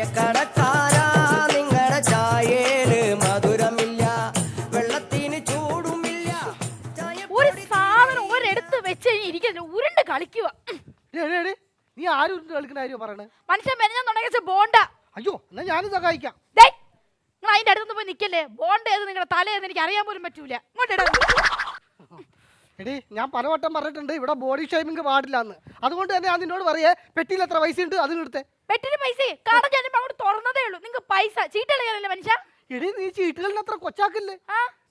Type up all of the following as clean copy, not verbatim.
ചായക്കടക്കാരാ നിങ്ങളുടെ ചായേന് മധുരമില്ല, വെള്ളത്തിന് ചൂടുമില്ല. ഒരു സാധനം ഒരെടുത്ത് വെച്ച് ഇരിക്കുന്നത് ഉരുണ്ട് കളിക്കുക. നീ ആരും ഉരുണ്ട് കളിക്കുന്ന കാര്യം പറയണേ? മനുഷ്യൻ മെനഞ്ഞാൻ തുടങ്ങിയ ബോണ്ട. അയ്യോ എന്നാ ഞാനും സഹായിക്കാം. നിങ്ങൾ അതിന്റെ അടുത്തൊന്നും പോയി നിൽക്കല്ലേ. ബോണ്ട ഏത് നിങ്ങളുടെ തലേന്ന് എനിക്ക് അറിയാൻ പോലും പറ്റൂല. എടീ ഞാൻ പലവട്ടം പറഞ്ഞിട്ടുണ്ട് ഇവിടെ ബോഡി ഷേമിങ് പാടില്ലാന്ന്. അതുകൊണ്ട് തന്നെ ഞാൻ നിന്നോട് പറയേ പെട്ടിയിൽ എത്ര പൈസ ഉണ്ട് അത് എടുത്തേ. പെട്ടിന് പൈസ കട ചെല്ലുമ്പോ അങ്ങോട്ട് തുറന്നതേ ഉള്ളൂ. നിങ്ങൾക്ക് പൈസ ചീട്ടളിയാനല്ലേ മനുഷ്യ. എടീ നീ ചീട്ടുകളിന് അത്ര കൊച്ചാക്കില്ലേ?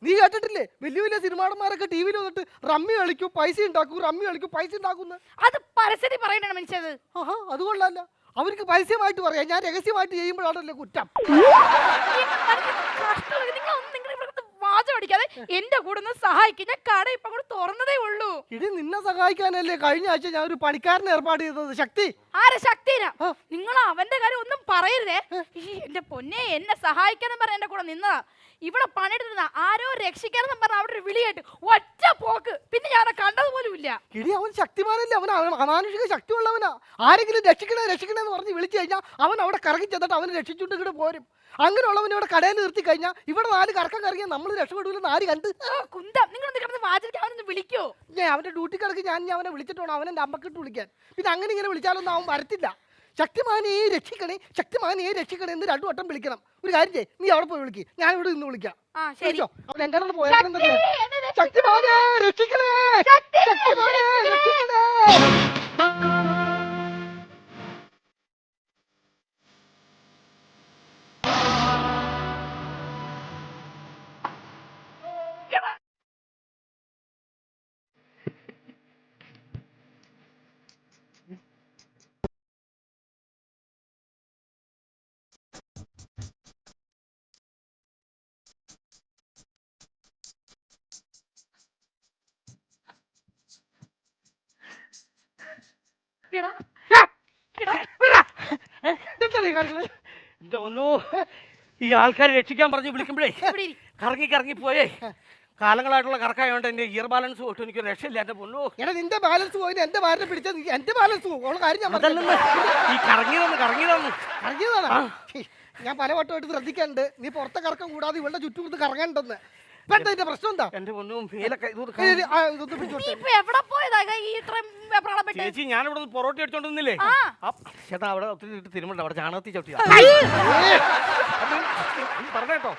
നീ കേട്ടിട്ടില്ലേ വലിയ വലിയ സിനിമാടന്മാരൊക്കെ ടി വിയിൽ വന്നിട്ട് റമ്മി കളിക്കും പൈസ ഉണ്ടാക്കും, റമ്മി കളിക്കും പൈസ ഉണ്ടാക്കുന്നു. അത് പരസ്യത്തിൽ പറയണ മനുഷ്യത്. ആഹാ അത് കൊള്ളാല്ല. അവർക്ക് പരസ്യമായിട്ട് പറയാം, ഞാൻ രഹസ്യമായിട്ട് ചെയ്യുമ്പോഴാണല്ലേ കുറ്റം. വാചം അടിക്കാതെ എന്റെ കൂടെ ഒന്ന് സഹായിക്കും. ഞാൻ കട ഇപ്പൊ കൂടെ തുറന്നതേ ഉള്ളൂ. ഇടി നിന്നെ സഹായിക്കാനല്ലേ കഴിഞ്ഞ ആഴ്ച ഞാൻ ഒരു പണിക്കാരനെ ഏർപ്പാട് ചെയ്തത്. ശക്തി ആരെ ശക്തിനാ? നിങ്ങൾ അവന്റെ കാര്യം ഒന്നും പറയരുതേ. എന്റെ പൊന്നെ എന്നെ സഹായിക്കാനും പറഞ്ഞ എന്റെ കൂടെ നിന്നതാ. ഇവിടെ പണിയെടുക്കുന്ന ആരോ രക്ഷിക്കാനെന്നും പറഞ്ഞ അവിടെ ഒരു വിളിയായിട്ട് ഒറ്റ പോക്ക്. പിന്നെ ഞാൻ കണ്ടത് പോലും ഇല്ല. ഇടി അവൻ ശക്തിമാനല്ലേ, അവൻ അമാനുഷിക ശക്തി ഉള്ളവനാ. ആരെങ്കിലും രക്ഷിക്കണേ രക്ഷിക്കണേന്ന് പറഞ്ഞ് വിളിച്ചു കഴിഞ്ഞാൽ അവൻ അവിടെ കറങ്ങി ചെന്നിട്ട് അവന് രക്ഷിച്ചുകൊണ്ട് ഇങ്ങോട്ട് പോരും. അങ്ങനെയുള്ളവൻ ഇവിടെ കടയിൽ നിർത്തി കഴിഞ്ഞാൽ ഇവിടെ 4 കറക്കം കറങ്ങിയാൽ നമ്മൾ രക്ഷപ്പെടൂലെന്ന് ആര് കണ്ട്? കുന്തം നിങ്ങളൊന്ന് കിടന്ന് വാചിക്കാൻ അവനൊന്ന് വിളിക്കോ? ഞാൻ അവന്റെ ഡ്യൂട്ടി കിടക്ക് ഞാൻ അവനെ വിളിച്ചിട്ടാണ് അവനെ നമ്പക്കിട്ട് വിളിക്കാൻ. പിന്നെ അങ്ങനെ ഇങ്ങനെ വിളിച്ചാലൊന്നും അവൻ വരത്തില്ല. ശക്തിമാനെ രക്ഷിക്കണേ ശക്തിമാനെ രക്ഷിക്കണേ എന്ന് 2 വട്ടം വിളിക്കണം. ഒരു കാര്യം ചെയ്യ്, നീ അവിടെ പോയി വിളിക്ക്, ഞാൻ ഇവിടെ നിന്ന് വിളിക്കാം. അവൻ എങ്ങനെ പോയാൽ ശക്തിമാനെ രക്ഷിക്കണേ ശക്തിമാനെ രക്ഷിക്കണേ. ഈ ആൾക്കാരെ രക്ഷിക്കാൻ പറഞ്ഞ് വിളിക്കുമ്പോഴേ കറങ്ങി കറങ്ങി പോയേ. കാലങ്ങളായിട്ടുള്ള കറക്കായോണ്ട് എന്റെ ഇയർ ബാലൻസ് പോയിട്ട് എനിക്ക് രക്ഷയില്ല. എന്റെ പൊന്നോ എടാ നിന്റെ ബാലൻസ് പോയി എന്റെ ഭാര്യ പിടിച്ച എന്റെ ബാലൻസ് പോകും. കാര്യം ഈ കറങ്ങിയതാണ് ഞാൻ പലവട്ടമായിട്ട് ശ്രദ്ധിക്കാനുണ്ട്. നീ പുറത്തെ കറക്കം കൂടാതെ ഇവളുടെ ചുറ്റും കറങ്ങാണ്ടെന്ന്. ഇപ്പൊ എന്താ ഇതിന്റെ പ്രശ്നം എന്താ? എന്റെ പൊന്നും മേലൊക്കെ ചേച്ചി ഞാൻ ഇവിടെ പൊറോട്ട അടിച്ചോണ്ടിരുന്നില്ലേ ചേട്ടാ, അവിടെ ഒത്തിരി തിരുമുണ്ട്, അവിടെ ചാണകത്തി ചവിട്ടിയാ പറഞ്ഞേട്ടോ.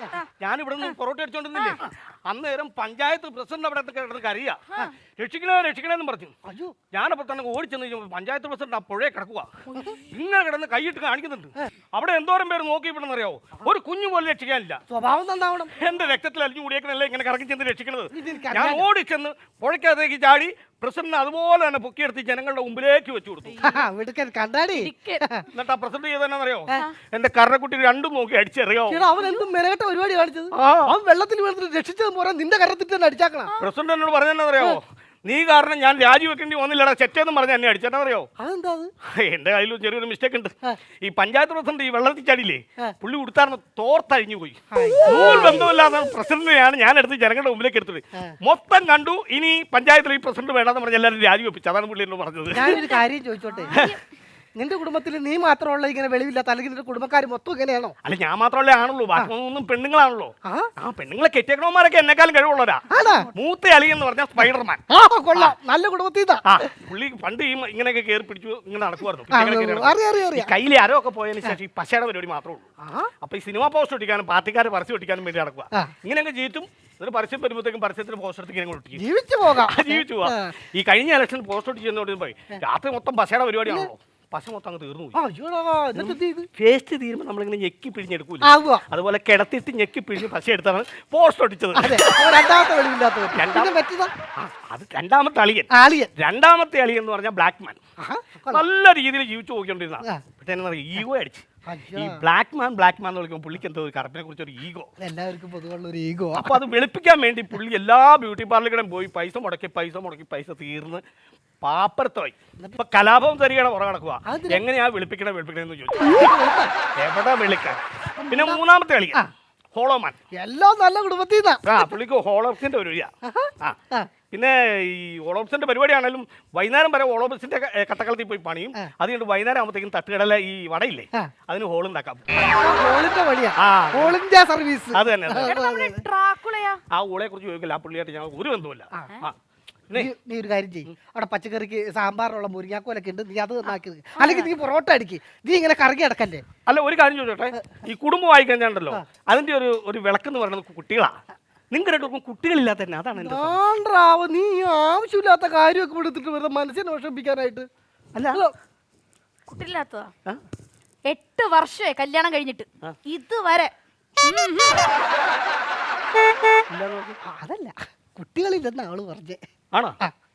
ഞാൻ ഇവിടെ നിന്ന് പൊറോട്ട അടിച്ചോണ്ടിരുന്നില്ലേ, അന്നേരം പഞ്ചായത്ത് പ്രസിഡന്റ് അവിടെ കിടന്ന് കരയാ രക്ഷിക്കണേന്ന് പറഞ്ഞു. ഞാനപ്പോ തന്നെ ഓടിച്ചെന്ന് പഞ്ചായത്ത് പ്രസിഡന്റ് ആ പുഴയെ കിടക്കുക ഇങ്ങനെ കിടന്ന് കൈയിട്ട് കാണിക്കുന്നുണ്ട്. അവിടെ എന്തോരം പേര് നോക്കിയിട്ടുണ്ടെന്നറിയാവോ, ഒരു കുഞ്ഞു പോലും രക്ഷിക്കാനില്ല. സ്വഭാവം നന്നാവണം. എന്റെ രക്തത്തിൽ അലിഞ്ഞു കൂടിയേക്കണല്ലേ ഇങ്ങനെ കറങ്ങി ചെന്ന് രക്ഷിക്കണത്. ഞാൻ ഓടിച്ചെന്ന് പുഴയ്ക്കകത്തേക്ക് ചാടി പ്രസിഡന്റ് അതുപോലെ തന്നെ പൊക്കിയെടുത്ത് ജനങ്ങളുടെ മുമ്പിലേക്ക് വെച്ചു കൊടുത്തു. എന്നിട്ട് ആ പ്രസിഡന്റ് ചെയ്തെന്നറിയോ, എന്റെ കരണക്കുട്ടി 2 നോക്കി അടിച്ചറിയോ. അവൻ എന്തും മെനകെട്ട പരിപാടി കാണിച്ചത്. അവൻ വെള്ളത്തിൽ വീണിട്ട് രക്ഷിച്ചത് പോരാ നിന്റെ കരണത്തിട്ട് തന്നെ അടിച്ചാക്കണം. പ്രസിഡന്റ് എന്നോട് പറഞ്ഞെന്നറിയോ, നീ കാരണം ഞാൻ രാജിവെക്കേണ്ടി വന്നില്ലടാ ചെറ്റേന്ന് പറഞ്ഞ് എന്നെ അടിച്ചെന്നറിയോ. എന്റെ കയ്യിലും ചെറിയൊരു മിസ്റ്റേക്ക് ഉണ്ട്. ഈ പഞ്ചായത്ത് പ്രസിഡന്റ് ഈ വെള്ളത്തിൽ ചാടിയില്ലേ, പുള്ളി കൊടുത്താർന്ന് തോർത്തഴിഞ്ഞു പോയി. ബന്ധമില്ലാത്ത പ്രസിഡന്റിനെയാണ് ഞാൻ എടുത്ത് ജനങ്ങളുടെ മുമ്പിലേക്ക് എടുത്തത്. മൊത്തം കണ്ടു. ഇനി പഞ്ചായത്തിൽ ഈ പ്രസിഡന്റ് വേണമെന്ന് പറഞ്ഞ് എല്ലാവരും രാജിവെപ്പിച്ചു. അതാണ് പുള്ളി എന്നോട് പറഞ്ഞത്. ഞാനൊരു കാര്യം ചോദിച്ചോട്ടെ, നിന്റെ കുടുംബത്തിൽ നീ മാത്രമുള്ള ഇങ്ങനെ വെളിവില്ലാത്ത, അല്ലെങ്കിൽ നിന്റെ കുടുംബക്കാർ മൊത്തം ഇങ്ങനെയാണോ? അല്ല ഞാൻ മാത്രമല്ലേ ആണല്ലോ, ബാക്കി പെണ്ണുങ്ങളാണല്ലോ. ആ പെണ്ണുങ്ങളെ കെട്ടിയക്കണവന്മാരൊക്കെ എന്നെക്കാളും കഴിവുള്ളവരാ. മൂത്ത അലി എന്ന് പറഞ്ഞാൽ സ്പൈഡർമാൻ. കൊള്ളാം, നല്ല കുടുംബത്തിൽ പുള്ളി പണ്ട് ഈ ഇങ്ങനെയൊക്കെ കയറി പിടിച്ചു ഇങ്ങനെ നടക്കുമായിരുന്നു. കയ്യിലെ അരവൊക്കെ പോയതിനു ശേഷം ഈ പശയുടെ പരിപാടി മാത്രമേ ഉള്ളൂ. അപ്പൊ ഈ സിനിമ പോസ്റ്റ് ഒട്ടിക്കാനും പാർട്ടിക്കാരെ പരസ്യം ഒട്ടിക്കാനും വേണ്ടി നടക്കുക. ഇങ്ങനെയൊക്കെ ജീവിച്ചും ഒരു പരസ്യം വരുമ്പോഴത്തേക്കും പരസ്യത്തിന് പോസ്റ്റ് എടുത്ത് ഇങ്ങനെ ഒട്ടിക്കും, ജീവിച്ചു പോകാം. ഈ കഴിഞ്ഞ ഇലക്ഷൻ പോസ്റ്റ് ഒട്ടിച്ചെന്ന് പോയി രാത്രി മൊത്തം പശയുടെ പരിപാടിയാണല്ലോ. പശ മൊത്തം അങ്ങ് തീർന്നു പോയി. പേസ്റ്റ് തീരുമ്പോൾ നമ്മളിങ്ങനെ ഞെക്കി പിഴിഞ്ഞെടുക്കൂല, അതുപോലെ കിടത്തിട്ട് ഞെക്കി പിഴിഞ്ഞ് പശ എടുത്താണ് പോസ്റ്റ് ഒട്ടിച്ചത്. രണ്ടാമത്തെ അളിയൻ. രണ്ടാമത്തെ അളിയൻ എന്ന് പറഞ്ഞാൽ ബ്ലാക്ക് മാൻ. നല്ല രീതിയിൽ ജീവിച്ചു പോയിക്കൊണ്ടിരുന്ന പക്ഷേ ഈഗോ അടിച്ച് ഈ ബ്ലാക്ക് മാൻ എന്ന് വിളിക്കുമ്പോൾ പുള്ളിക്ക് എന്തോ കറുപ്പിനെ കുറിച്ച് ഒരു ഈഗോ, എല്ലാവർക്കും പൊതുവുള്ള ഒരു ഈഗോ. അപ്പൊ അത് വെളുപ്പിക്കാൻ വേണ്ടി പുള്ളി എല്ലാ ബ്യൂട്ടി പാർലറുകളും പോയി പൈസ മുടക്കി പൈസ തീർന്ന് പാപ്പരത്തോയി. ഇപ്പൊ കലാപം തരികയുടെ പുറകെ നടക്കുക. എങ്ങനെയാ വെളുപ്പിക്കണെന്ന് ചോദിച്ചു. എവിടെ വെളുക്കാൻ? പിന്നെ മൂന്നാമത്തെ കളി ഹോളോമാൻ. എല്ലാം നല്ല കുടുംബത്തിൽ പുള്ളിക്ക് ഹോളോസിന്റെ ഒരു പിന്നെ ഈ ഓളോപ്സിന്റെ പരിപാടിയാണെങ്കിലും വൈകുന്നേരം വരെ ഓളോപ്സിന്റെ കട്ടക്കളത്തിൽ പോയി പണിയും. അത് കഴിഞ്ഞിട്ട് വൈകുന്നേരം ആകുമ്പോഴത്തേക്കും തട്ടുകടല ഈ വടയില്ലേ അതിന് ഹോൾ ഉണ്ടാക്കാം. സർവീസ് അത് തന്നെ. ആ ഓളെ കുറിച്ച് ചോദിക്കില്ല, ആ പുള്ളിയായിട്ട് ഞാൻ ഒരു ബന്ധമില്ല. നീ ഒരു കാര്യം ചെയ്യും, അവിടെ പച്ചക്കറിക്ക് സാമ്പാറുള്ള മുരിങ്ങാക്കോലൊക്കെ ഉണ്ട്, നീ അത് നന്നാക്കി, അല്ലെങ്കിൽ നീ പൊറോട്ട അടിക്ക്, നീ ഇങ്ങനെ കറങ്ങി അടക്കല്ലേ. അല്ല, ഒരു കാര്യം ചോദിച്ചോട്ടെ, ഈ കുടുംബം വായിക്കഴിഞ്ഞാണ്ടല്ലോ അതിന്റെ ഒരു വിളക്കെന്ന് പറയുന്നത് കുട്ടികളാ. നിങ്ങൾക്കും കുട്ടികളില്ലാത്ത തന്നെ, അതാണ് നീ ആവശ്യമില്ലാത്ത കാര്യമൊക്കെ എടുത്തിട്ട് വെറുതെ മനസ്സിനെ വിഷമിപ്പിക്കാനായിട്ട്. അല്ല കുട്ടിയില്ലാത്തതാ, 8 വർഷമായി കല്യാണം കഴിഞ്ഞിട്ട് ഇതുവരെ. അതല്ല, കുട്ടികളില്ലെന്ന ആള് പറഞ്ഞേ. ആണോ?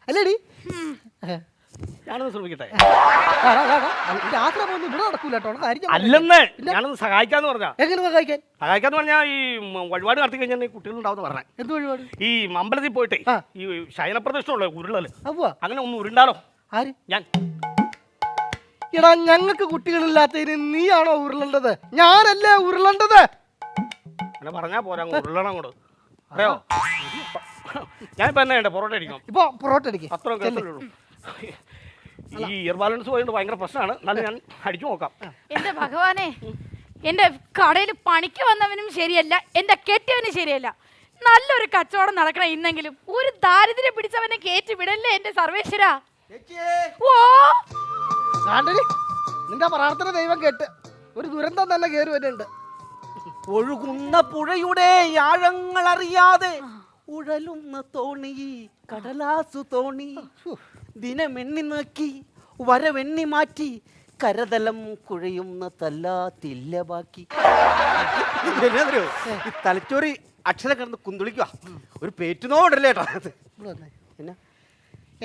അല്ലേടി, ഞാനൊന്ന് ശ്രമിക്കട്ടെ. ആശ്രമം ഇവിടെ നടക്കൂല കേട്ടോ. അല്ലെന്ന് ഞാനൊന്ന് സഹായിക്കാന്ന് പറഞ്ഞാ. എങ്ങനെ സഹായിക്കാൻ? സഹായിക്കാന്ന് പറഞ്ഞാൽ ഈ വഴിപാട് നടത്തി കഴിഞ്ഞാൽ കുട്ടികളുണ്ടാവും പറഞ്ഞ. എന്ത് വഴിപാട്? ഈ അമ്പലത്തിൽ പോയിട്ടേ ഈ ശയനപ്രദക്ഷിണല്ലോ ഉരുളല്, അങ്ങനെ ഒന്ന് ഉരുണ്ടാലോ? ആര്? ഞാൻ. എടാ, ഞങ്ങൾക്ക് കുട്ടികളില്ലാത്തതിന് നീയാണോ ഉരുളേണ്ടത്? ഞാനല്ലേ ഉരുളേണ്ടത്? അങ്ങനെ പറഞ്ഞാ പോരാ, ഉരുളണം കൂടെ അറിയോ? ഞാനിപ്പോ എന്നാ വേണ്ടേ, പൊറോട്ട അടിക്കണം. ഇപ്പൊ പൊറോട്ട അടിക്കും. അത്രയും കേസുള്ളൂ. ഈ ഇയർ ബാലൻസ് പോയിട്ട് ഭയങ്കര പ്രശ്നമാണ്. എന്നാലും ഞാൻ അടിച്ചു നോക്കാം. എന്റെ ഭഗവാനെ, എന്റെ കടയിൽ പണിക്ക് വന്നവനും ശരിയല്ല, എന്റെ കെട്ടിയവനും ശരിയല്ല. നല്ലൊരു കച്ചവടം നടക്കണം ഇന്നെങ്കിലും. ഒരു ദാരിദ്ര്യം പിടിച്ചവനെ കയറ്റി വിടല്ലേ എന്റെ സർവേശ്വര. ഓ നിന്റെ പ്രാർത്ഥന ദൈവം കേട്ട് ഒരു ദുരന്തം തന്നെ കയറി വരുന്നുണ്ട്. ഒഴുകുന്ന പുഴയുടെ ആഴങ്ങൾ അറിയാതെ ഉഴലുന്ന തോണി, കടലാസു തോണി, ദിനമെണ്ണി നോക്കി വരവെണ്ണി മാറ്റി, കരതലം കുഴയുന്ന തല്ലാത്തില്ല ബാക്കി. ഈ തലച്ചോറി അക്ഷരം കിടന്ന് കുന്തുളിക്കുക, ഒരു പേറ്റുനോണ്ടല്ലേ കേട്ടോ. പിന്നെ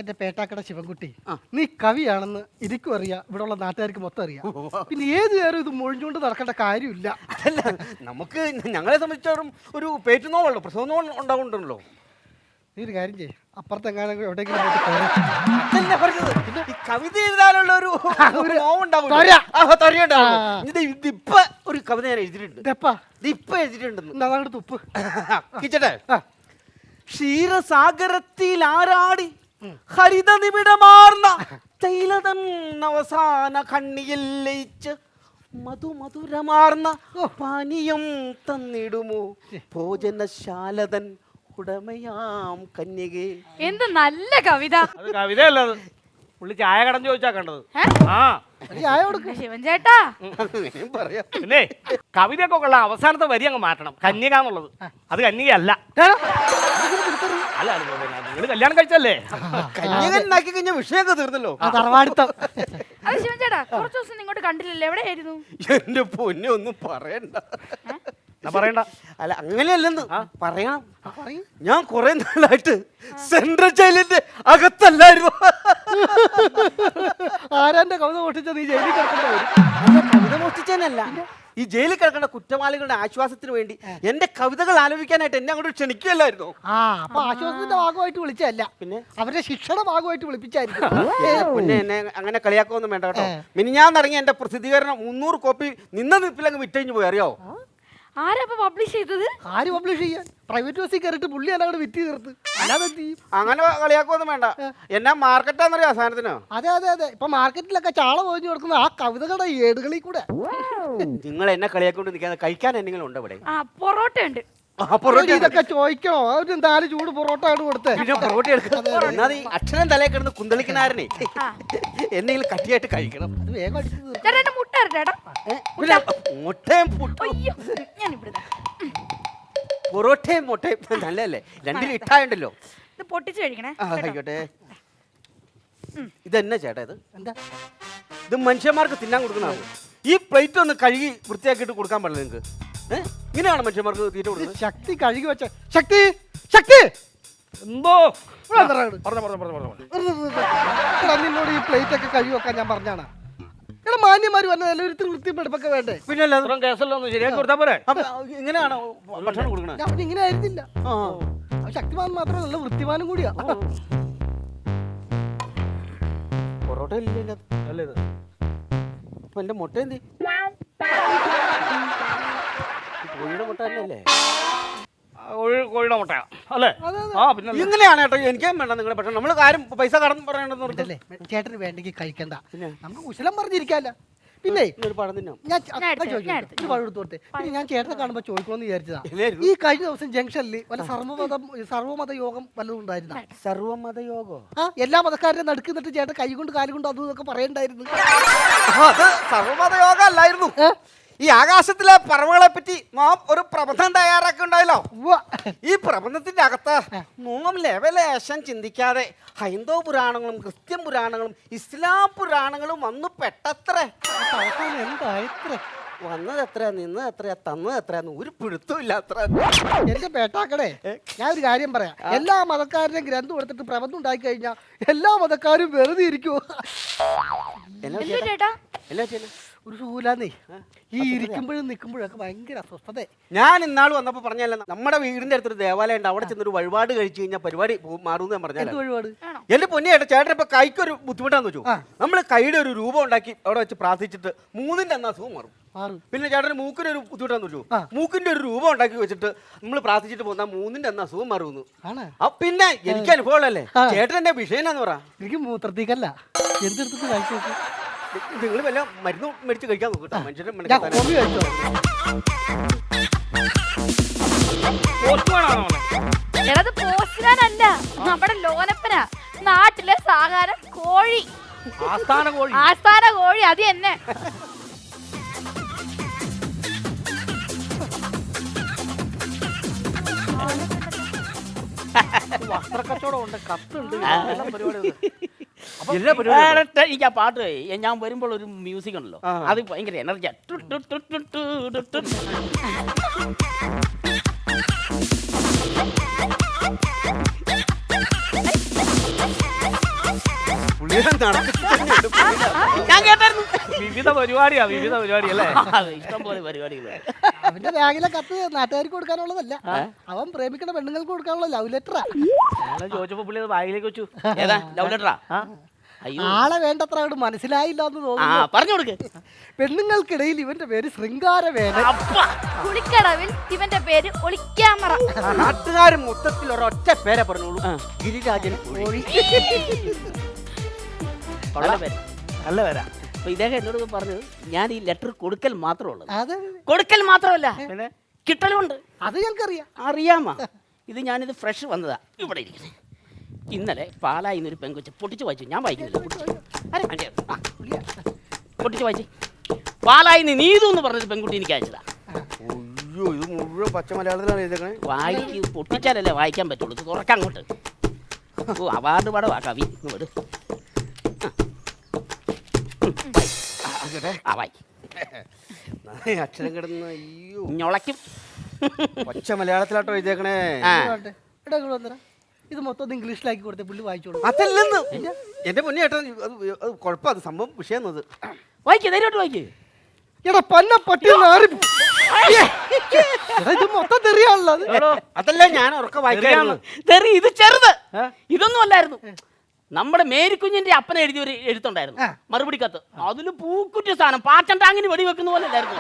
എന്റെ പേട്ടാക്കട ശിവൻകുട്ടി, നീ കവിയാണെന്ന് എനിക്കും അറിയാം, ഇവിടെ ഉള്ള നാട്ടുകാർക്ക് മൊത്തം അറിയാം. പിന്നെ ഏത് നേരം ഇത് മുഴിഞ്ഞുകൊണ്ട് നടക്കേണ്ട കാര്യമില്ല. അതല്ല, നമുക്ക് ഞങ്ങളെ സംബന്ധിച്ചോറും ഒരു പേറ്റുനോവുള്ളൂ, പ്രസവനോവ് ഉണ്ടാവുന്നുണ്ടല്ലോ. നീ ഒരു കാര്യം ചെയ്യും, അപ്പുറത്തെങ്ങാനും എവിടെയെങ്കിലും അതല്ല പറഞ്ഞത്, ഈ കവിത എഴുതാനുള്ള ഒരു നോവുണ്ടാവും. ഇതിപ്പ ഒരു കവിത ഞാൻ എഴുതിയിട്ടുണ്ട്. ഇപ്പൊ എഴുതിയിട്ടുണ്ടെന്ന് തുപ്പ് കിച്ചട്ടെ. ക്ഷീരസാഗരത്തിൽ ആരാടി ഹരിത നിബിഡമാർന്ന തൈലതൻ അവസാന കണ്ണിയിൽ ലയിച്ച് മധുമധുരമാർന്ന പാനീയം തന്നിടുമോ ഭോജനശാലതൻ ഉടമയാം കന്യകേ. എന്ത് നല്ല കവിത. അത് കവിതയല്ല, അത് പുള്ളി ചായ കടന്ന് ചോദിച്ചാ കണ്ടത്. ശിവൻ ചേട്ടാ, പറയാം. പിന്നെ കവിതയൊക്കെ ഉള്ള അവസാനത്തെ വരി അങ്ങ് മാറ്റണം, കന്യക എന്നുള്ളത്. അത് കന്യകയല്ല. അല്ല, നിങ്ങൾ കല്യാണം കഴിച്ചല്ലേ? കന്യകൻ ഉണ്ടാക്കി കഴിഞ്ഞ വിഷയമൊക്കെ തീർന്നല്ലോ. അത് ശിവൻ ചേട്ടാ, കുറച്ച് ദിവസം ഇങ്ങോട്ട് കണ്ടില്ലല്ലോ, എവിടെയായിരുന്നു? എന്റെ പൊന്നെ, ഒന്നും പറയണ്ട. പറയണ്ട. അല്ല, അങ്ങനെയല്ലെന്ന് പറയണം. ഞാൻ കുറെ നാളായിട്ട് സെൻട്രൽ ജയിലിന്റെ അകത്തല്ലായിരുന്നു. ആരാന്റെ കവിത മോഷ്ടിച്ച നീ ജയിലിൽ കിടക്കേണ്ടി വരും. കവിത മോഷ്ടിച്ചതല്ല, ഈ ജയിലിൽ കിടക്കേണ്ട കുറ്റവാളികളുടെ ആശ്വാസത്തിന് വേണ്ടി എന്റെ കവിതകൾ ആലോചിക്കാനായിട്ട് എന്നെ അങ്ങോട്ട് ക്ഷണിക്കുകയല്ലായിരുന്നു. അപ്പൊ ആശ്വാസത്തിന്റെ ഭാഗമായിട്ട് വിളിച്ചതല്ല, പിന്നെ അവരുടെ ശിക്ഷയുടെ ഭാഗമായിട്ട് വിളിപ്പിച്ചായിരിക്കും. പിന്നെ എന്നെ അങ്ങനെ കളിയാക്കൊന്നും വേണ്ട കേട്ടോ. മിനിഞ്ഞാന്നിറങ്ങി എന്റെ പ്രസിദ്ധീകരണം 300 കോപ്പി നിന്ന നിപ്പിലങ്ങ് വിറ്റഴിഞ്ഞു പോയി, അറിയാവോ? ആരാ പബ്ലിഷ് ചെയ്തത്? ആര് പബ്ലിഷ് ചെയ്യാൻ? പ്രൈവറ്റ് ബസ്സിൽ കയറിട്ട് പുള്ളി അങ്ങോട്ട് വിറ്റ് തീർത്ത്. അല്ലാതെ അങ്ങനെ കളിയാക്കൊന്നും വേണ്ട. എന്നാ മാർക്കറ്റാന്നറിയോ സാധനത്തിന്? അതെ അതെ അതെ, ഇപ്പൊ മാർക്കറ്റിലൊക്കെ ചാള പോഞ്ഞു കൊടുക്കുന്ന ആ കവിതകളുടെ ഏടുകളിൽ കൂടെ. നിങ്ങൾ എന്നെ കളിയാക്കൊണ്ട് നിൽക്കാതെ കഴിക്കാൻ എന്തെങ്കിലും ഉണ്ടോ ഇവിടെ? പൊറോട്ട ഉണ്ട്. ഇതൊക്കെ ചോദിക്കണോ? അവര് 4 ചൂട് പൊറോട്ട ആണ് കൊടുത്തേ. പൊറോട്ട എടുക്കുന്നത് അക്ഷരം തലേ കിടന്ന് കുന്തളിക്കനാരനെ എന്തെങ്കിലും കട്ടിയായിട്ട് കഴിക്കണം. അത് വേഗം മുട്ടയും പൊറോട്ടയും മുട്ടയും നല്ലല്ലേ, രണ്ടിലും ഇട്ടായുണ്ടല്ലോ. ഇത് പൊട്ടിച്ച് കഴിക്കണേ. ആയിക്കോട്ടെ. ഇതെന്നാ ചേട്ടാ ഇത്? എന്താ ഇത്? മനുഷ്യന്മാർക്ക് തിന്നാൻ കൊടുക്കുന്നതാണ്. ഈ പ്ലേറ്റ് ഒന്ന് കഴുകി വൃത്തിയാക്കിയിട്ട് കൊടുക്കാൻ പാടില്ല നിങ്ങൾക്ക്? ഇങ്ങനെയാണ് മനുഷ്യന്മാർക്ക് തീറ്റ കൊടുക്കുന്നത്? ശക്തി കഴുകി വെച്ച ശക്തി ശക്തി എന്തോ നിന്നോട് ഈ പ്ലേറ്റ് ഒക്കെ കഴുകി വെക്കാൻ ഞാൻ പറഞ്ഞാണ്. ഇവിടെ മാന്യന്മാര് വന്ന എല്ലാവരും വൃത്തിപ്പെടുപ്പൊക്കെ വേണ്ടേ? പിന്നെ കേസല്ലോ ശരിയാക്കി കൊടുത്താൽ പോരെ? ഇങ്ങനെയാണോ ഭക്ഷണം കൊടുക്കണത്? ഞാൻ ഇങ്ങനെ ആയിരുന്നില്ല. ശക്തിമാൻ മാത്രമല്ല, നല്ല വൃത്തിമാനും കൂടിയാ. പൊറോട്ട ഇല്ല അല്ലേ ഇത്? അപ്പൊ എന്റെ മുട്ട എന്തി? കോഴിയുടെ മുട്ട തന്നെയല്ലേ? കോഴിയുടെ മുട്ട അല്ലേ? ആ പിന്നെ ഇങ്ങനെയാണ് കേട്ടോ എനിക്കും വേണ്ട നിങ്ങളെ പക്ഷെ നമ്മൾ കാര്യം പൈസ കടന്ന് പറയണമെന്ന് ഇതല്ലേ, ചേട്ടന് വേണ്ടെങ്കിൽ കഴിക്കണ്ട, നമുക്ക് കുശലം പറഞ്ഞിരിക്കാല്ല. പിന്നെ ഒരു പഴം തിന്നാം. ഞാൻ എടുത്ത്, ഞാൻ എടുത്ത്. പഴം എടുത്ത് കൊടുത്തേ. പിന്നെ ഞാൻ ചേട്ടനെ കാണുമ്പോ ചോദിക്കണമെന്ന് വിചാരിച്ചതാ, ഇല്ലായിരുന്നു. ഈ കഴിഞ്ഞ ദിവസം ജംഗ്ഷനിൽ വല്ല സർവ്വമത യോഗം വല്ലതും ഉണ്ടായിരുന്ന? സർവമത യോഗോ? ആ, എല്ലാ മതക്കാരുടെ നടുക്കുന്നിട്ട് ചേട്ടൻ കൈ കൊണ്ട് കാല് കൊണ്ട് അതും ഇതൊക്കെ പറയണ്ടായിരുന്നു. അത് സർവമത യോഗം അല്ലായിരുന്നു. ഈ ആകാശത്തിലെ പറവകളെ പറ്റി നാം ഒരു പ്രബന്ധം തയ്യാറാക്കി ഉണ്ടായല്ലോ. ഈ പ്രബന്ധത്തിന്റെ അകത്ത് നാം ലെവലേശം ചിന്തിക്കാതെ ഹൈന്ദവ പുരാണങ്ങളും ക്രിസ്ത്യൻ പുരാണങ്ങളും ഇസ്ലാം പുരാണങ്ങളും വന്നു പെട്ടത്രേ. എന്താ വന്നത് എത്രയാ, നിന്നത് എത്രയാ, തന്നത് എത്രയാന്ന് ഒരു പിടുത്തവും ഇല്ലാത്ര. എന്റെ പേട്ടാക്കടേ, ഞാൻ ഒരു കാര്യം പറയാം. എല്ലാ മതക്കാരുടെയും ഗ്രന്ഥം എടുത്തിട്ട് പ്രബന്ധം ഉണ്ടാക്കി കഴിഞ്ഞാൽ എല്ലാ മതക്കാരും വെറുതെ ഇരിക്കുവോ? ഒരു സൂലാന്നേ, ഈ ഇരിക്കുമ്പോഴും നിൽക്കുമ്പോഴും ഒക്കെ ഭയങ്കര അസ്വസ്ഥത. ഞാൻ ഇന്നാൾ വന്നപ്പോ പറഞ്ഞല്ലേ, നമ്മുടെ വീടിന്റെ അടുത്തൊരു ദേവാലയം ഉണ്ട്, അവിടെ ചെന്നൊരു വഴിപാട് കഴിച്ചു കഴിഞ്ഞാൽ പരിപാടി മാറുമെന്ന് ഞാൻ പറഞ്ഞാൽ. വഴിപാട്? എന്റെ പൊന്നിയായിട്ട് ചേട്ടൻ ഇപ്പൊ കൈക്കൊരു ബുദ്ധിമുട്ടാന്ന് വെച്ചു. നമ്മൾ കൈയുടെ ഒരു രൂപം ഉണ്ടാക്കി അവിടെ വെച്ച് പ്രാർത്ഥിച്ചിട്ട് 3-ന്റെ അന്ന് അസുഖം മാറും. പിന്നെ ചേട്ടന് മൂക്കിന് ഒരു ബുദ്ധിമുട്ടാന്ന് വെച്ചു. മൂക്കിന്റെ ഒരു രൂപം ഉണ്ടാക്കി വെച്ചിട്ട് നമ്മൾ പ്രാർത്ഥിച്ചിട്ട് പോകുന്ന 3-ന്റെ അന്ന് അസുഖം മാറുമെന്ന്. പിന്നെ എനിക്ക് അനുഭവമുള്ളല്ലേ, ചേട്ടൻ എന്റെ വിഷയം എന്ന് പറ. എനിക്ക് മൂത്രത്തിക്കല്ല, എന്തെടുത്തിട്ട് കഴിച്ചു നോക്കി. നിങ്ങൾ വല്ല മരുന്ന് മേടിച്ച് കഴിക്കാൻ നോക്കട്ടോ മനുഷ്യരെ. എടത് പോസ്റ്റ്മാനല്ല, നമ്മുടെ ലോനപ്പനാ, നാട്ടിലെ സാധാരണ കോഴി, ആസ്ഥാന കോഴി. അത് തന്നെ. വസ്ത്രക്കച്ചവടം ഉണ്ട്, കത്തുണ്ട്, എനിക്ക് ആ പാട്ട് ഞാൻ വരുമ്പോൾ ഒരു മ്യൂസിക് ഉണ്ടല്ലോ, അത് ഭയങ്കര എനർജിയാ. ഞാൻ കേട്ടായിരുന്നു. വിവിധ പരിപാടിയാ, വിവിധ പരിപാടി അല്ലേ? ഇഷ്ടം പോലെ പരിപാടികൾ. അവന്റെ ബാഗിലെ കത്ത് നാട്ടുകാർക്ക് കൊടുക്കാനുള്ളതല്ല, അവൻ പ്രേമിക്കുന്ന പെണ്ണുങ്ങൾക്ക് കൊടുക്കാനുള്ള ലവ് ലെറ്ററാ. ചോദിച്ചപ്പോ പുള്ളി അത് ബാഗിലേക്ക് വെച്ചു. ഏതാ ലവ് ലെറ്ററാ? ആളെ വേണ്ടത്ര അങ്ങോട്ട് മനസ്സിലായില്ല എന്ന് തോന്നുന്നു. പറഞ്ഞു കൊടുക്ക്. പെണ്ണുങ്ങൾക്കിടയിൽ ഇവന്റെ പേര് ശൃംഗാരവേല, കുളിക്കടവിൽ ഇവന്റെ പേര് ഒളിക്യാമറ. നാട്ടുകാർ മൊത്തത്തിൽ ഒരൊറ്റ പേരെ പറഞ്ഞോളൂ, ഗിരിരാജൻ കോഴി. നല്ല പേരാ. അപ്പൊ ഇദ്ദേഹം എന്നോട് പറഞ്ഞു, ഞാൻ ഈ ലെറ്റർ കൊടുക്കൽ മാത്രമുള്ളത്. അത് കൊടുക്കൽ മാത്രമല്ല, കിട്ടലുമുണ്ട്. അത് ഞങ്ങൾക്കറിയാം. അറിയാമോ? ഇത് ഞാനിത് ഫ്രഷ് വന്നതാ, ഇവിടെ ഇരിക്കുന്നത്. ഇന്നലെ പാലായി ഒരു പെങ്കൊച്ച് പൊട്ടിച്ച് വായിച്ചു. ഞാൻ വായിക്കുന്നില്ല, പൊട്ടിച്ച് വായിച്ചു. പാലായി നീതു എന്ന് പറഞ്ഞൊരു പെൺകുട്ടി എനിക്ക് അയച്ചതാ. അയ്യോ, ഇത് മുഴുവൻ പച്ച മലയാളത്തിലാണ് എഴുതിയേക്കണേ. വായിക്ക് പൊട്ടിച്ചാലല്ലേ വായിക്കാൻ പറ്റുള്ളൂ. ഇത് തുറക്കാൻ അങ്ങോട്ട്. ഓ, അവാർഡ് പടവാ കവി. വിട്. അക്ഷരം കിടന്ന് അയ്യോ ഞൊളയ്ക്കും. പച്ച മലയാളത്തിലാട്ടോ എഴുതിയേക്കണേ. ഇത് മൊത്തം ഇംഗ്ലീഷിലാക്കി കൊടുത്തേ പുള്ളി വായിച്ചോളൂ. അതല്ലെന്ന് എന്റെ പൊന്നെ ചേട്ടാ, അത് കുഴപ്പം, അത് സംഭവം വിഷയം. അത് വായിക്കേ, ധൈര്യമായിട്ട് വായിക്കേ. എടാ പന്ന പട്ടി ഇത് മൊത്തം തെറിയാണുള്ളത്. അതല്ല ഞാൻ ഉറക്കം വായിക്കാണ്. തെറി ഇത് ചെറുത്, ഇതൊന്നും അല്ലായിരുന്നു. നമ്മുടെ മേരിക്കുഞ്ഞിന്റെ അപ്പനെ എഴുതിയ ഒരു എഴുത്തുണ്ടായിരുന്നു, മറുപടി കത്ത്. അതില് പൂക്കുറ്റിയ സാധനം പാച്ചണ്ടാങ്ങിന് വെടിവെക്കുന്ന പോലെ അല്ലായിരുന്നു.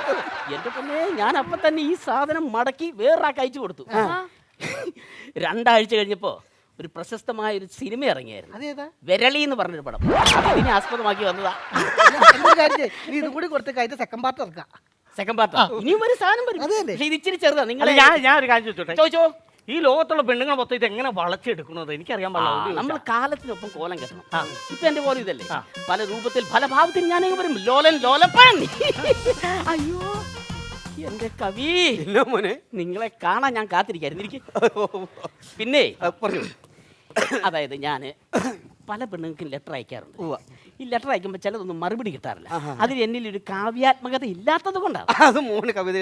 എന്റെ പൊന്നെ, ഞാൻ അപ്പൊ തന്നെ ഈ സാധനം മടക്കി വേറൊരാൾക്ക് അയച്ചു കൊടുത്തു. 2 ആഴ്ച കഴിഞ്ഞപ്പോ ഒരു പ്രശസ്തമായ ഒരു സിനിമ ഇറങ്ങിയായിരുന്നു, വിരളി എന്ന് പറഞ്ഞൊരു പടം. അതിനെ ആസ്പദമാക്കി വന്നതാ. നീ ഇത് കൂടി കൊടുത്ത് കഴിഞ്ഞ സെക്കൻഡ് പാർട്ട് ഇറക്കാം. സെക്കൻഡ് പാർട്ട് ഇനിയും ഒരു സാധനം വരും. പക്ഷെ ഇത് ഇച്ചിരി ചെറുതാ. നിങ്ങൾ ഞാൻ ഒരു കാര്യം ചോദിച്ചോട്ടെ? ചോദിച്ചോ. ഈ ലോകത്തുള്ള പെണ്ണുങ്ങൾ മൊത്തം ഇത് എങ്ങനെ വളച്ചെടുക്കുന്നത് എനിക്കറിയാൻ പാടില്ല. നമ്മൾ കാലത്തിനൊപ്പം കോലം കെട്ടണം. ഇപ്പൊ എന്റെ പോലെ ഇതല്ലേ, പല രൂപത്തിൽ പല ഭാവത്തിൽ ഞാൻ വരും. ലോലൻ ലോലപ്പൻ. അയ്യോ എന്റെ കവി, മോനെ നിങ്ങളെ കാണാൻ ഞാൻ കാത്തിരിക്കായിരുന്നു. പിന്നെ അതായത് ഞാന് പല പെണ്ണുങ്ങൾക്കും ലെറ്റർ അയക്കാറുണ്ട്. ഈ ലെറ്റർ അയക്കുമ്പോൾ ചിലതൊന്നും മറുപടി കിട്ടാറില്ല. അതിൽ എന്നിൽ ഒരു കാവ്യാത്മകത ഇല്ലാത്തത് കൊണ്ടാണ്. അത് മോന് കവിത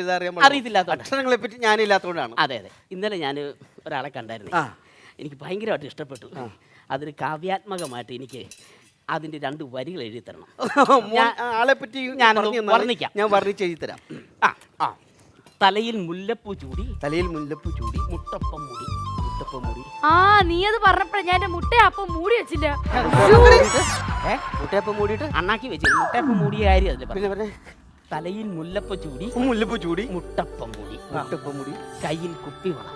അറിയത്തില്ലാത്തതുകൊണ്ട്, അക്ഷരങ്ങളെ പറ്റി ഞാനില്ലാത്തതുകൊണ്ടാണ്. അതെ അതെ. ഇന്നലെ ഞാൻ ഒരാളെ കണ്ടായിരുന്നു, എനിക്ക് ഭയങ്കരമായിട്ട് ഇഷ്ടപ്പെട്ടു. അതൊരു കാവ്യാത്മകമായിട്ട് എനിക്ക് അതിന്റെ 2 വരികൾ എഴുതി തരണം. ആളെ പറ്റി ഞാൻ വർണ്ണിക്കാം. ഞാൻ വർണ്ണിച്ച് എഴുതി തരാം. തലയിൽ മുല്ലപ്പൂ ചൂടി, തലയിൽ മുല്ലപ്പൂ ചൂടി, മുട്ടപ്പം മുടി, മുട്ടപ്പം മുടി. നീ അത് പറഞ്ഞപ്പോഴേ ഞാൻ എന്റെ മുട്ടയപ്പം മൂടി വെച്ചില്ല. മുട്ടയപ്പം മൂടിയിട്ട് അണ്ണാക്കി വെച്ചിരുന്നു. മുട്ടയപ്പം മൂടിയ കാര്യം അതിൽ പറഞ്ഞു. തലയിൽ മുല്ലപ്പ ചൂടി മുല്ലപ്പൂ ചൂടി മുട്ടപ്പം മൂടി മുട്ടപ്പം മുടി കയ്യിൽ കുപ്പിവള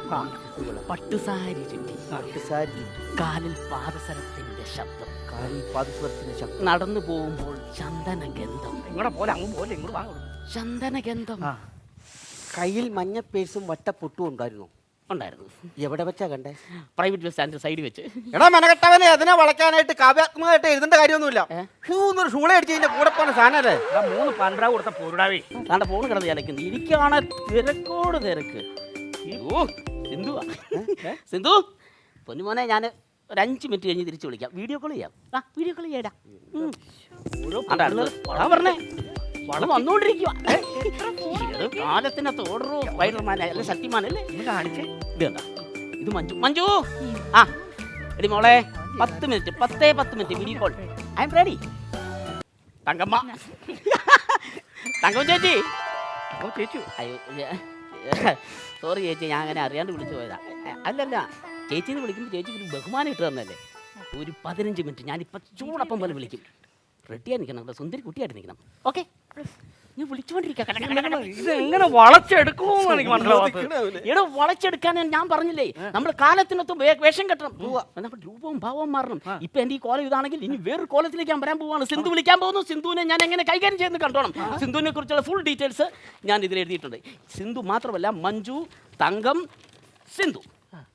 പട്ടുസാരി ചുറ്റി കാലിൽ പാദസരത്തിന്റെ ശബ്ദം നടന്നു പോകുമ്പോൾ ചന്ദനഗന്ധം ഇങ്ങോട്ട് പോലെ അങ്ങ് പോലെ ഇങ്ങോട്ട് വാങ്ങും. ചന്ദനഗന്ധം കയ്യിൽ മഞ്ഞ പേഴ്സും വട്ട പൊട്ടും ഉണ്ടായിരുന്നു. ഉണ്ടായിരുന്നു. എവിടെ വെച്ചാ കണ്ടേ? പ്രൈവറ്റ് ബസ് സ്റ്റാൻഡ് സൈഡിൽ വെച്ച്. എടാ മെനകെട്ടവനെ അതിനെ വളയ്ക്കാനായിട്ട് കാവ്യാത്മകമായിട്ട് എഴുതേണ്ട കാര്യമൊന്നുമില്ല. ഷൂന്നൊരു ഷൂളെ അടിച്ച് കഴിഞ്ഞാൽ കൂടെ പോണ സാധനല്ലേ? 3 12 കൊടുത്ത പോരുടാവേ. താണ്ട ഫോൺ കിടന്ന് ചലക്കുന്നു. ഇരിക്കാണ് തിരക്കോട് തിരക്ക്. അയ്യോ സിന്ധുവാ. സിന്ധു പൊന്നുമോനെ ഞാൻ ഒരു 5 മിനിറ്റ് കഴിഞ്ഞ് തിരിച്ചു വിളിക്കാം. വീഡിയോ കോൾ ചെയ്യാം. വീഡിയോ കോൾ ചെയ്യടാ. പറഞ്ഞേ വന്നോണ്ടിരിക്കുക. കാലത്തിനകത്ത് ഓർഡറോ സ്പൈഡർമാൻ അല്ല ശക്തിമാൻ അല്ലേ കാണിച്ചേ. ഇത് കണ്ട ഇത് മഞ്ജു. മഞ്ജു ആ എടി മോളെ 10 minute 10 minute video call. I am ready. Thankamma Thankamma ചേച്ചി. ചേച്ചു അയ്യോ സോറി ചേച്ചി, ഞാൻ അങ്ങനെ അറിയാണ്ട് വിളിച്ചു പോയതാ. അല്ലല്ല ചേച്ചിന്ന് വിളിക്കുമ്പോൾ ചേച്ചിക്ക് ഒരു ബഹുമാനം ഇട്ട് തന്നല്ലേ. ഒരു 15 മിനിറ്റ് ഞാനിപ്പോൾ ചൂടപ്പം പോലെ വിളിക്കും. റെഡിയായി നിൽക്കണം. നമ്മുടെ സുന്ദരി കുട്ടിയായിട്ട് നിൽക്കണം. ഓക്കെ ഞാൻ വിളിച്ചുകൊണ്ടിരിക്കാം. ഇത് എങ്ങനെ വളച്ചെടുക്കുമോ എനിക്ക് മനസ്സിലാവാത്തത്. എടോ വളച്ചെടുക്കാൻ ഞാൻ പറഞ്ഞില്ലേ, നമ്മൾ കാലത്തിനൊത്ത് വേഷം കെട്ടണം. നമ്മുടെ രൂപവും ഭാവവും മാറണം. ഇപ്പൊ എന്റെ ഈ കോലം ഇതാണെങ്കിൽ ഇനി വേറൊരു കോലത്തിലേക്ക് ഞാൻ വരാൻ പോവാണ്. സിന്ധു വിളിക്കാൻ പോകുന്നു. സിന്ധുവിനെ ഞാൻ എങ്ങനെ കൈകാര്യം ചെയ്യുന്നത് കണ്ടോണം. സിന്ധുവിനെ കുറിച്ചുള്ള ഫുൾ ഡീറ്റെയിൽസ് ഞാൻ ഇതിൽ എഴുതിയിട്ടുണ്ട്. സിന്ധു മാത്രമല്ല മഞ്ജു, തങ്കം, സിന്ധു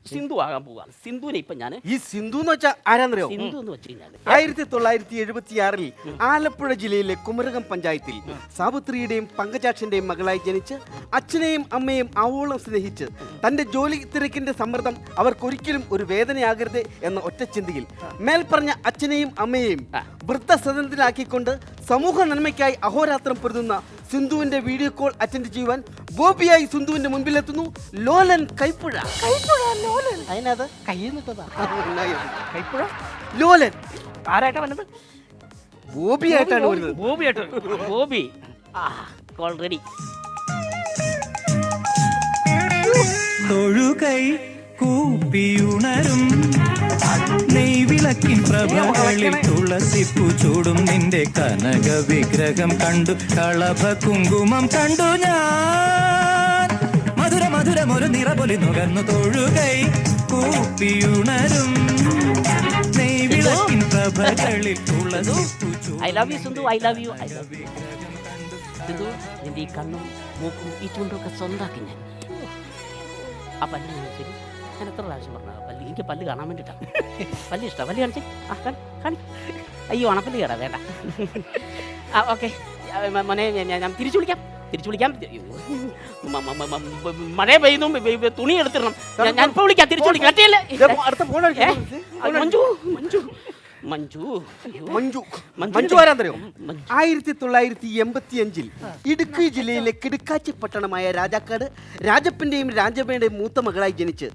സിന്ധു ആകാൻ പോവാണ്. സിന്ധുവിനെ ഇപ്പൊ ഞാൻ ഈ സിന്ധു എന്ന് വെച്ചാൽ ആരാന്നറിയോ? സിന്ധു എന്ന് വെച്ച് കഴിഞ്ഞാൽ 1976 ആലപ്പുഴ ജില്ലയിലെ കുമരകം പഞ്ചായത്തിൽ സാവിത്രിയുടെയും പങ്കജാക്ഷന്റെയും മകളായി ജനിച്ച് അച്ഛനെയും അമ്മയും ആവോളം സ്നേഹിച്ച് തന്റെ ജോലി തിരക്കിന്റെ സമ്മർദ്ദം അവർക്കൊരിക്കലും ഒരു വേദനയാകരുത് എന്ന ഒറ്റ ചിന്തയിൽ മേൽപ്പറഞ്ഞ അച്ഛനെയും അമ്മയെയും വൃദ്ധസദനത്തിലാക്കിക്കൊണ്ട് സമൂഹ നന്മയ്ക്കായി അഹോരാത്രം പൊരുതുന്ന സിന്ധുവിന്റെ വീഡിയോ കോൾ അറ്റൻഡ് ചെയ്യുവാൻ ബോബിയായി സിന്ധുവിന്റെ മുൻപിലെത്തുന്നു ലോലൻ കൈപ്പുഴ. അതിനത് കയ്യിൽ നിട്ടതാ കൈപ്പുഴ ലോലൻ ആരായിട്ടാ വന്നത്? ബോബിയായിട്ടാണ് വരുന്നത്. ബോബിയായിട്ട്. Bobby call ready. തൊഴുകൈ കൂപ്പിയുണരും നെയ്വിളക്കിൻ പ്രഭകളിൽ തുളസിപ്പു ചൂടും നിന്റെ കനക വിഗ്രഹം കണ്ടു കളഭ കുങ്കുമം കണ്ടു ഞാൻ മധുര മധുരമൊരു നിറപൊലി നുകർന്നു തൊഴുകൈ കൂപ്പിയുണരും നെയ്വിളക്കിൻ പ്രഭകളിൽ തുളസിപ്പു I love you Sindhu. I love you. Sindhu നിന്റെ ഈ കണ്ണും മൂക്കും ഈ ചുണ്ടും ഒക്കെ സ്വന്താക്കി ഞാൻ. ആ പല്ല് ശരി ഞാൻ എത്ര പ്രാവശ്യം പറഞ്ഞ പല്ല് എനിക്ക് പല്ല് കാണാൻ വേണ്ടിയിട്ടാണ്. പല്ല് ഇഷ്ടമാണ്. പല്ല് കാണിച്ചേ. കാണി. അയ്യോ അണപ്പല്ല് കേടാ വേണ്ട. ഓക്കെ മോനെ ഞാൻ തിരിച്ചു വിളിക്കാം. മഴ പെയ്യുന്നു. തുണി എടുത്തിടണം. ഞാൻ ഇപ്പോൾ വിളിക്കാം. തിരിച്ചു വിളിക്കാം. മഞ്ജു ആരാന്നറിയോ? 1985 ഇടുക്കി ജില്ലയിലെ കിടുക്കാച്ചി പട്ടണമായ രാജാക്കാട് രാജപ്പന്റെയും രാജമ്മയുടെയും മൂത്ത മകളായി ജനിച്ച്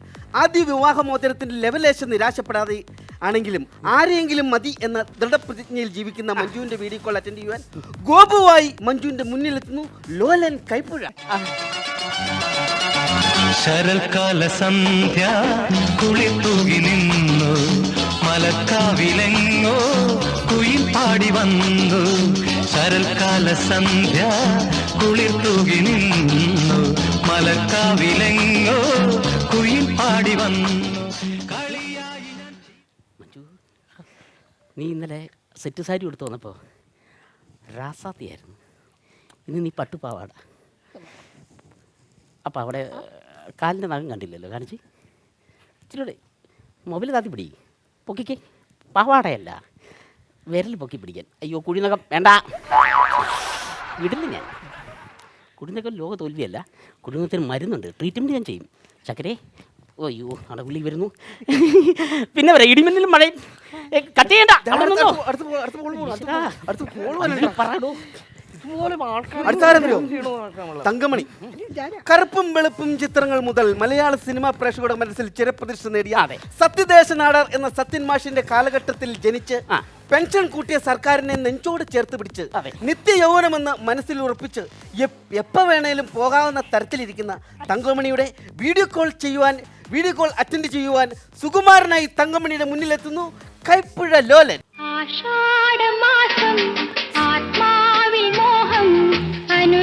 ആദ്യ വിവാഹമോചനത്തിന്റെ ലെവലേശം നിരാശപ്പെടാതെ ആണെങ്കിലും ആരെയെങ്കിലും മതി എന്ന ദൃഢപ്രതിജ്ഞയിൽ ജീവിക്കുന്ന മഞ്ജുവിന്റെ വീഡിയോ കോൾ അറ്റൻഡ് ചെയ്യുവാൻ ഗോപുവായി മഞ്ജുവിന്റെ മുന്നിലെത്തുന്നു ലോലൻ കൈപ്പുഴ. ശരൽക്കാല സന്ധ്യ കുളിത്തൂകി നിന്നു മലക്കാവിലെങ്ങോ കുയിൽ പാടി വന്നു. ശരൽക്കാല സന്ധ്യ കുളിത്തൂകി നിന്നു മലക്കാവിലെങ്ങോ കുയിൽ പാടി വന്നു. മഞ്ജു നീ ഇന്നലെ സെറ്റ് സാരി എടുത്തു വന്നപ്പോൾ രാസാത്തിയായിരുന്നു. ഇന്ന് നീ പട്ടുപാവാട. അപ്പം അവിടെ കാലിൻ്റെ നഖം കണ്ടില്ലല്ലോ. കാണിച്ച് ഇച്ചിരി മൊബൈൽ താത്തി പിടി. പൊക്കിക്കേ. പാവാടയല്ല വിരൽ പൊക്കി പിടിക്കാൻ. അയ്യോ കുഴിനകം വേണ്ട. വിടില്ല ഞാൻ. കുഴിനകം ലോക തോൽവിയല്ല. കുഴിനകത്തിന് മരുന്നുണ്ട്. ട്രീറ്റ്മെൻറ്റ് ഞാൻ ചെയ്യും. ചക്കരേ അയ്യോ അവിടെ വിളി വരുന്നു. പിന്നെ വരാം. ഇടിമിന്നലും മഴയും കട്ട് ചെയ്യണ്ട. പറയടോ. തങ്കമണി കറുപ്പും വെളുപ്പും ചിത്രങ്ങൾ മുതൽ മലയാള സിനിമാ പ്രേക്ഷകരുടെ മനസ്സിൽ ചിരപ്രതിഷ്ഠ നേടിയ സത്യദേശ നാടാർ എന്ന സത്യൻ മാഷിന്റെ കാലഘട്ടത്തിൽ ജനിച്ച് പെൻഷൻ കൂട്ടിയ സർക്കാരിനെ നെഞ്ചോട് ചേർത്ത് പിടിച്ച് നിത്യ യൗവനമെന്ന് മനസ്സിൽ ഉറപ്പിച്ച് എപ്പോൾ വേണേലും പോകാവുന്ന തരത്തിലിരിക്കുന്ന തങ്കമണിയുടെ വീഡിയോ കോൾ അറ്റൻഡ് ചെയ്യുവാൻ സുകുമാരനായി തങ്കമണിയുടെ മുന്നിലെത്തുന്നു കൈപ്പുഴ ലോലൻ. ആഷാഢമാസം ആത്മാവിൽ മോഹം അനു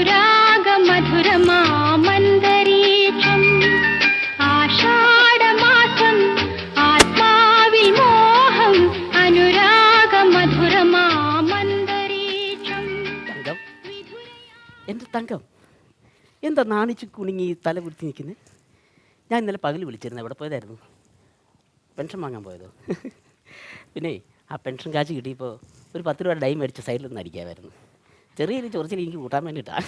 എൻ്റെ തങ്കം എന്താ നാണിച്ച് കുണുങ്ങി തല കുടുത്തി നിൽക്കുന്നത്? ഞാൻ ഇന്നലെ പകൽ വിളിച്ചിരുന്നു. എവിടെ പോയതായിരുന്നു? പെൻഷൻ വാങ്ങാൻ പോയതോ? പിന്നെ ആ പെൻഷൻ കാശ് കിട്ടിയപ്പോൾ ഒരു 10 രൂപ ഡൈ മേടിച്ച സൈഡിലൊന്നും അടിക്കാമായിരുന്നു. ചെറിയൊരു ചൊറിച്ചിൽ എനിക്ക് കൂട്ടാൻ വേണ്ടിയിട്ടാണ്.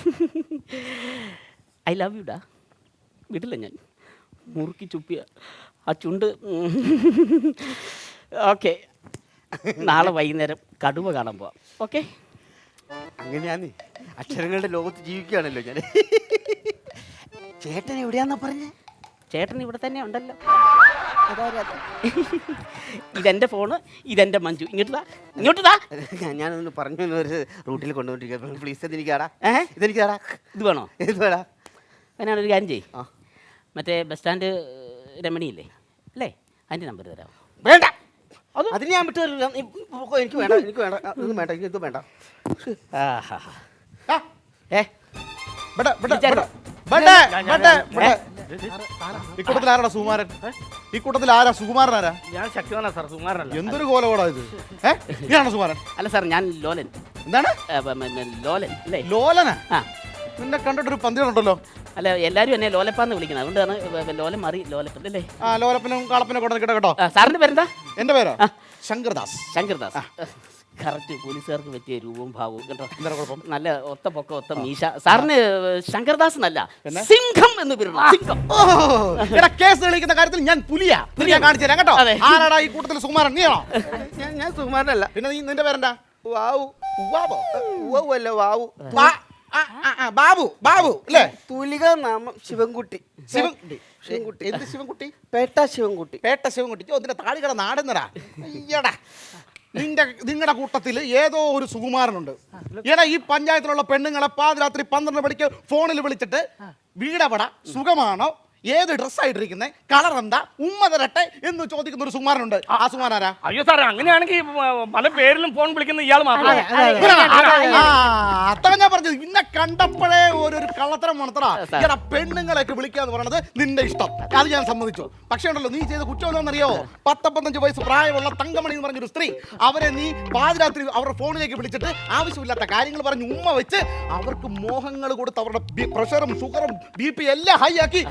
ഐ ലവ് യു ഡാ. വീട്ടില്ല ഞാൻ മുറുക്കി ചുപ്പിയ ആ ചുണ്ട്. ഓക്കെ, നാളെ വൈകുന്നേരം കടുവ കാണാൻ പോവാം. ഓക്കെ, അങ്ങനെയാന്ന് അക്ഷരങ്ങളുടെ ലോകത്ത് ജീവിക്കുകയാണല്ലോ ഞാൻ. ചേട്ടൻ എവിടെയാന്നാ പറഞ്ഞേ? ചേട്ടൻ ഇവിടെ തന്നെ ഉണ്ടല്ലോ. ഇതെൻ്റെ ഫോണ്, ഇതെൻ്റെ മഞ്ജു. ഇങ്ങോട്ട് താ. ഞാനൊന്ന് പറഞ്ഞു ഒരു റൂട്ടിൽ കൊണ്ടുപോയിട്ടിരിക്കുക. പ്ലീസ് ഇതെനിക്കാടാ. ഇതെനിക്ക് താടാ. ഇത് വേണോ? ഇത് വേടാ. ഞാനൊരു കാര്യം ചെയ്യും. മറ്റേ ബസ് സ്റ്റാൻഡ് രമണിയില്ലേ അല്ലേ, അതിൻ്റെ നമ്പർ തരാം. വേണ്ട, അതിന് ഞാൻ വിട്ടു തരില്ല. എനിക്ക് വേണ്ട, എനിക്ക് വേണ്ട, ഇതൊന്നും വേണ്ട, എനിക്ക് ഇതും വേണ്ട. ഈ കൂട്ടത്തിൽ ആരാ സുകുമാരൻ? ഈ കൂട്ടത്തിൽ ആരാ സുകുമാരൻ? ആരാ? ഞാൻ ശക്തിവാനാ സാർ, സുകുമാരനല്ല. എന്തൊരു കോലകോടാ ഇത്? നീയാണോ സുകുമാരൻ? അല്ല സാർ, ഞാൻ ലോലൻ. എന്താണ് ലോലൻ അല്ലേ? ലോലന? ആ, നിന്നെ കണ്ടിട്ടൊരു പന്തികളുണ്ടല്ലോ. അല്ല, എല്ലാവരും എന്നെ ലോലപ്പാന്ന് വിളിക്കുന്നത്, അതുകൊണ്ടാണ് ലോലൻ മാറി ലോലപ്പൻ അല്ലേ. ആ, ലോലപ്പനും കാളപ്പനും കൂടെ നിൽക്കട്ടെ കേട്ടോ. സാറിൻ്റെ പേരെന്താ? എന്റെ പേരോ ശങ്കർദാസ്. ശങ്കർദാസ്. കറക്റ്റ് പോലീസുകാർക്ക് പറ്റിയ രൂപവും ഭാവവും കേട്ടോ. എന്താ കുഴപ്പം? നല്ല ഒത്ത പൊക്ക ഒത്ത മീശ. സാറിന് ശങ്കർദാസ് എന്നല്ല, സിംഹം എന്ന് പേരുള്ള സിംഹം. കേസ് തെളിയിക്കുന്ന കാര്യത്തിൽ ഞാൻ പുലിയാ. ഞാൻ കാണിച്ചു തരാം കേട്ടോ. ആരാടാ ഈ കൂട്ടത്തിൽ സുകുമാരൻ? നീയാണോ? ഞാൻ സുകുമാരനല്ല. പിന്നെ നിന്റെ പേരെന്താ? വാവു. വാവു അല്ല, വാവു. ബാബു. ബാബു അല്ലേ? തൂലിക നാമം ശിവൻകുട്ടി. ശിവൻകുട്ടി. എന്ത് ശിവൻകുട്ടി? പേട്ട ശിവൻകുട്ടി. പേട്ട ശിവൻകുട്ടി. ഇതിന്റെ താളികട നാടെന്നടാ. അയ്യടാ, നിങ്ങളുടെ കൂട്ടത്തിൽ ഏതോ ഒരു സുകുമാരനുണ്ട്. എടാ, ഈ പഞ്ചായത്തിലുള്ള പെണ്ണുങ്ങളെ പാതിരാത്രി 12 മണിക്ക് ഫോണിൽ വിളിച്ചിട്ട് വീടപട, സുഖമാണോ, ഏത് ഡ്രസ്സായിട്ടിരിക്കുന്നത്, കളർ എന്താ, ഉമ്മ തരട്ടെ എന്ന് ചോദിക്കുന്ന ഒരു സുകുമാരനുണ്ട്. ആ സുകുമാരനാരാ? അയ്യോ സാറേ, അങ്ങനെയാണെങ്കിൽ പല പേരിലും ഫോൺ വിളിക്കുന്ന ഇയാൾ മാത്രമേ. അത്ര ഞാൻ പറഞ്ഞത്. ഇന്നെ കണ്ടപ്പോഴേ ഒരു കള്ളത്തരം മണത്തടാ. എടാ, പെണ്ണുങ്ങളെയൊക്കെ വിളിക്കാന്ന് പറയണത് നിന്റെ ഇഷ്ടം, അത് ഞാൻ സമ്മതിച്ചു. പക്ഷേ ഉണ്ടല്ലോ, നീ ചെയ്ത കുറ്റം എന്താണെന്നറിയോ? 10-15 വയസ്സ് പ്രായമുള്ള തങ്കമണി എന്ന് പറഞ്ഞൊരു സ്ത്രീ, അവരെ നീ പാതിരാത്രി അവരുടെ ഫോണിലേക്ക് വിളിച്ചിട്ട് ആവശ്യമില്ലാത്ത കാര്യങ്ങൾ പറഞ്ഞ് ഉമ്മ വെച്ച് അവർക്ക് മോഹങ്ങൾ കൊടുത്ത് അവരുടെ പ്രഷറും ഷുഗറും BP എല്ലാം ഹൈ ആക്കി